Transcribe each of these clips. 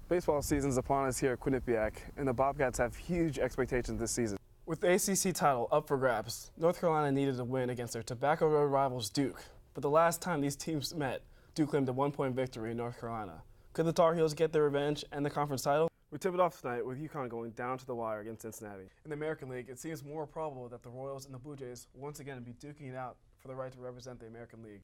Baseball season is upon us here at Quinnipiac, and the Bobcats have huge expectations this season. With the ACC title up for grabs, North Carolina needed a win against their Tobacco Road rivals Duke. But the last time these teams met, Duke claimed a one-point victory in North Carolina. Could the Tar Heels get their revenge and the conference title? We tip it off tonight with UConn going down to the wire against Cincinnati. In the American League, it seems more probable that the Royals and the Blue Jays once again be duking it out for the right to represent the American League.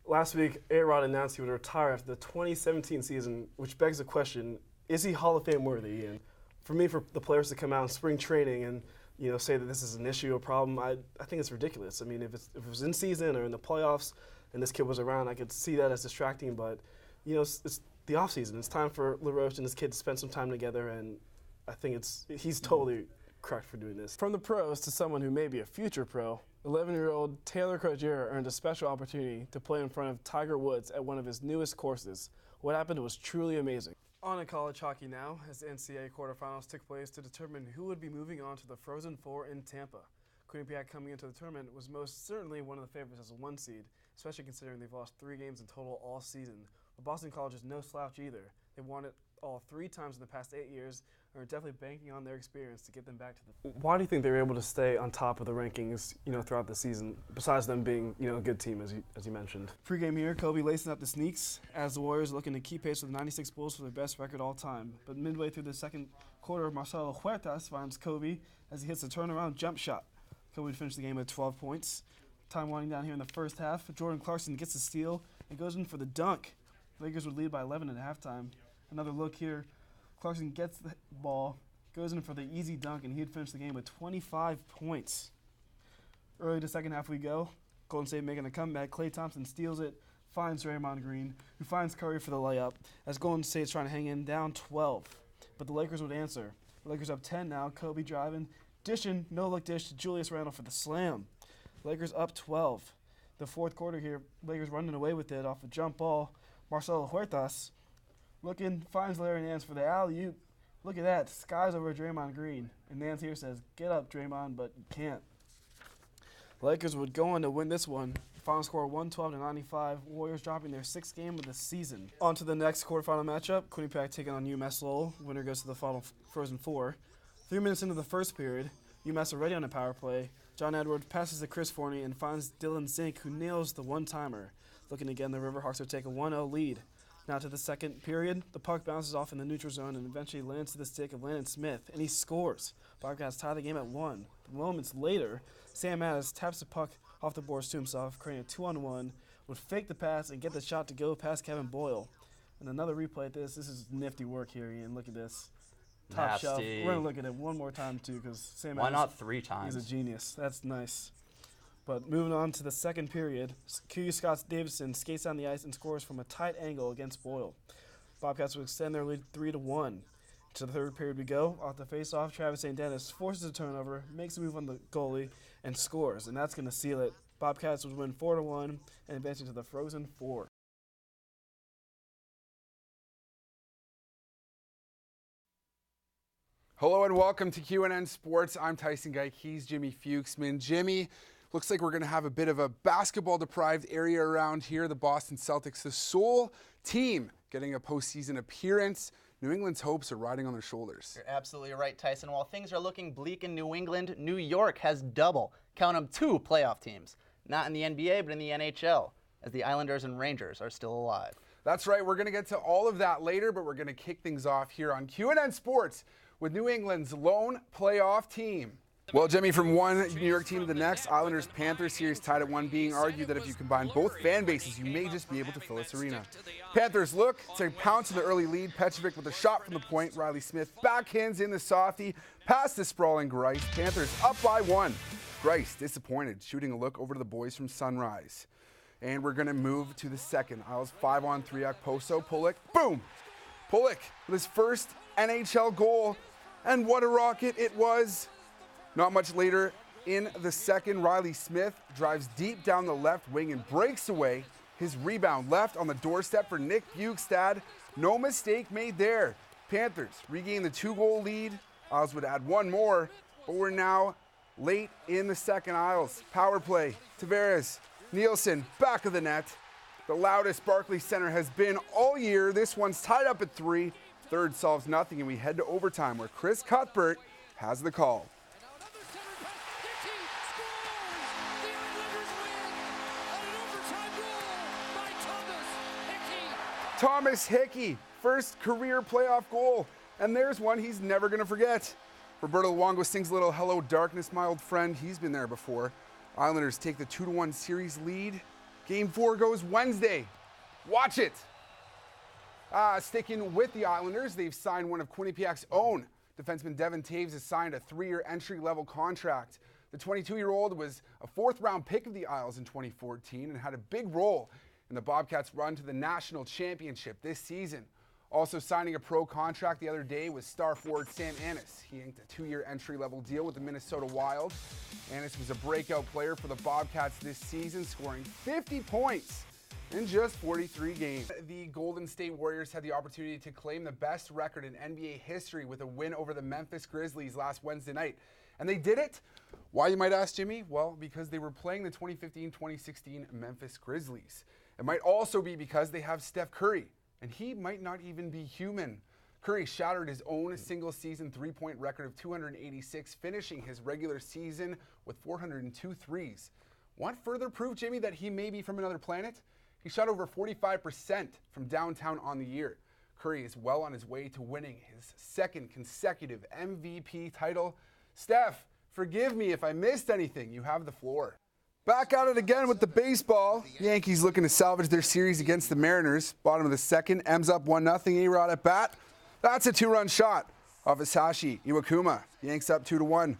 Last week, A-Rod announced he would retire after the 2017 season, which begs the question, is he Hall of Fame worthy? And for me, for the players to come out in spring training and say that this is an issue or problem, I think it's ridiculous. I mean, if it was in season or in the playoffs and this kid was around, I could see that as distracting. But it's the off season. It's time for LaRoche and his kid to spend some time together, and I think he's totally correct for doing this. From the pros to someone who may be a future pro, 11-year-old Taylor Crozier earned a special opportunity to play in front of Tiger Woods at one of his newest courses. What happened was truly amazing. On to college hockey now, as the NCAA quarterfinals took place to determine who would be moving on to the Frozen Four in Tampa. Quinnipiac coming into the tournament was most certainly one of the favorites as a one seed, especially considering they've lost 3 games in total all season. But Boston College is no slouch either. They won it all 3 times in the past 8 years and are definitely banking on their experience to get them back to the. Why do you think they were able to stay on top of the rankings, throughout the season, besides them being, a good team, as you mentioned? Pre-game here, Kobe lacing up the sneaks as the Warriors are looking to keep pace with the 96 Bulls for their best record all time. But midway through the second quarter, Marcelo Huertas finds Kobe as he hits a turnaround jump shot. Kobe would finish the game at 12 points. Time winding down here in the first half, Jordan Clarkson gets the steal and goes in for the dunk. The Lakers would lead by 11 at halftime. Another look here. Clarkson gets the ball, goes in for the easy dunk, and he'd finish the game with 25 points. Early to second half we go. Golden State making a comeback. Klay Thompson steals it, finds Draymond Green, who finds Curry for the layup, as Golden State's trying to hang in down 12. But the Lakers would answer. The Lakers up 10 now. Kobe driving, dishing, no-look dish to Julius Randle for the slam. Lakers up 12. The fourth quarter here, Lakers running away with it off a jump ball. Marcelo Huertas looking, finds Larry Nance for the alley-oop. Look at that, skies over Draymond Green. And Nance here says, get up, Draymond, but you can't. The Lakers would go on to win this one. Final score 112-95. Warriors dropping their 6th game of the season. On to the next quarterfinal matchup. Quinnipiac taking on UMass Lowell. Winner goes to the final Frozen Four. 3 minutes into the first period, UMass already on a power play. John Edwards passes to Chris Forney and finds Dylan Zink, who nails the one-timer. Looking again, the Riverhawks will take a 1-0 lead. Now to the second period, the puck bounces off in the neutral zone and eventually lands to the stick of Landon Smith, and he scores. Bobcats tie the game at 1. Moments later, Sam Addis taps the puck off the boards to himself, creating a 2-on-1, would fake the pass and get the shot to go past Kevin Boyle. And another replay at this. This is nifty work here, Ian. Look at this. Top Nasty. shelf. We're going to look at it one more time, too, because Sam Why Addis, not 3 times? he's a genius. That's nice. But moving on to the second period, Q. Scott Davidson skates down the ice and scores from a tight angle against Boyle. Bobcats will extend their lead 3-1. To the third period we go. Off the face-off, Travis St. Dennis forces a turnover, makes a move on the goalie, and scores. And that's going to seal it. Bobcats would win 4-1 and advancing to the Frozen Four. Hello and welcome to QNN Sports. I'm Tyson Geik. He's Jimmy Fuchsman. Jimmy, looks like we're going to have a bit of a basketball-deprived area around here. The Boston Celtics, the sole team getting a postseason appearance. New England's hopes are riding on their shoulders. You're absolutely right, Tyson. While things are looking bleak in New England, New York has double, count them, 2 playoff teams. Not in the NBA, but in the NHL, as the Islanders and Rangers are still alive. That's right. We're going to get to all of that later, but we're going to kick things off here on QNN Sports with New England's lone playoff team. Well, Jimmy, from one New York team to the next, Islanders-Panthers series tied at 1, being argued that if you combine both fan bases, you may just be able to fill this arena. Panthers look to pounce in the early lead. Petrovic with a shot from the point. Riley Smith backhands in the softie, past the sprawling Grice. Panthers up by 1. Grice disappointed, shooting a look over to the boys from Sunrise. And we're going to move to the second. Isles 5-on-3 Okposo. Pulick, boom! Pulick with his first NHL goal. And what a rocket it was. Not much later in the second, Riley Smith drives deep down the left wing and breaks away. His rebound left on the doorstep for Nick Bjugstad. No mistake made there. Panthers regain the 2-goal lead. Isles would add 1 more, but we're now late in the second. Isles power play. Tavares, Nielsen, back of the net. The loudest Barclays Center has been all year. This one's tied up at 3. third solves nothing, and we head to overtime where Chris Cuthbert has the call. Thomas Hickey, first career playoff goal, and there's one he's never going to forget. Roberto Luongo sings a little "Hello Darkness, my old friend." He's been there before. Islanders take the 2-1 series lead. Game 4 goes Wednesday. Watch it. Sticking with the Islanders, they've signed one of Quinnipiac's own. Defenseman Devin Taves has signed a 3-year entry-level contract. The 22-year-old was a fourth-round pick of the Isles in 2014 and had a big role in the Bobcats' run to the national championship this season. Also signing a pro contract the other day was star forward Sam Annis. He inked a 2-year entry-level deal with the Minnesota Wild. Annis was a breakout player for the Bobcats this season, scoring 50 points in just 43 games. The Golden State Warriors had the opportunity to claim the best record in NBA history with a win over the Memphis Grizzlies last Wednesday night. And they did it. Why, you might ask, Jimmy? Well, because they were playing the 2015-2016 Memphis Grizzlies. It might also be because they have Steph Curry, and he might not even be human. Curry shattered his own single-season three-point record of 286, finishing his regular season with 402 threes. Want further proof, Jimmy, that he may be from another planet? He shot over 45% from downtown on the year. Curry is well on his way to winning his second consecutive MVP title. Steph, forgive me if I missed anything. You have the floor. Back at it again with the baseball. Yankees looking to salvage their series against the Mariners. Bottom of the second, M's up 1-0. A-Rod at bat. That's a 2-run shot off Hisashi Iwakuma. Yanks up 2-1.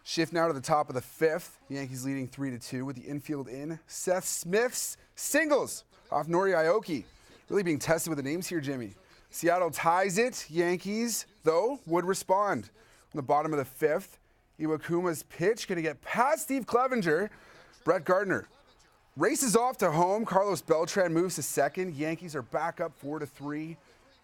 Shift now to the top of the fifth. Yankees leading 3-2 with the infield in. Seth Smith's singles off Nori Aoki. Really being tested with the names here, Jimmy. Seattle ties it. Yankees, though, would respond. On the bottom of the fifth, Iwakuma's pitch going to get past Steve Clevenger. Brett Gardner races off to home. Carlos Beltran moves to second. Yankees are back up 4-3. Going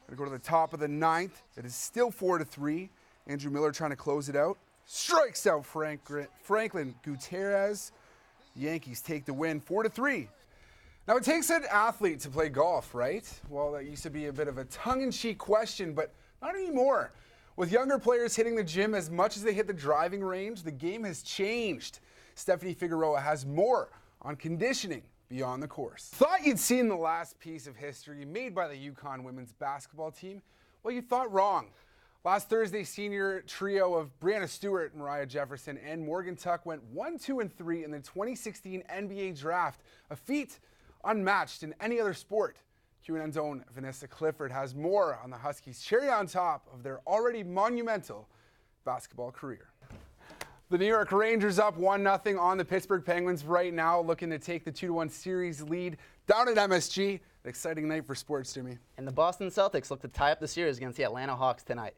to go to the top of the ninth. It is still 4-3. Andrew Miller trying to close it out. Strikes out Franklin Gutierrez. Yankees take the win 4-3. Now, it takes an athlete to play golf, right? Well, that used to be a bit of a tongue-in-cheek question, but not anymore. With younger players hitting the gym as much as they hit the driving range, the game has changed. Stephanie Figueroa has more on conditioning beyond the course. Thought you'd seen the last piece of history made by the UConn women's basketball team? Well, you thought wrong. Last Thursday, senior trio of Brianna Stewart, Mariah Jefferson, and Morgan Tuck went 1-2-3 in the 2016 NBA draft, a feat unmatched in any other sport. QNN's own Vanessa Clifford has more on the Huskies' cherry on top of their already monumental basketball career. The New York Rangers up 1-0 on the Pittsburgh Penguins right now, looking to take the 2-1 series lead down at MSG. An exciting night for sports, Jimmy. And the Boston Celtics look to tie up the series against the Atlanta Hawks tonight.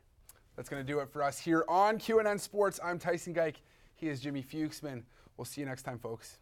That's going to do it for us here on QNN Sports. I'm Tyson Geik. He is Jimmy Fuchsman. We'll see you next time, folks.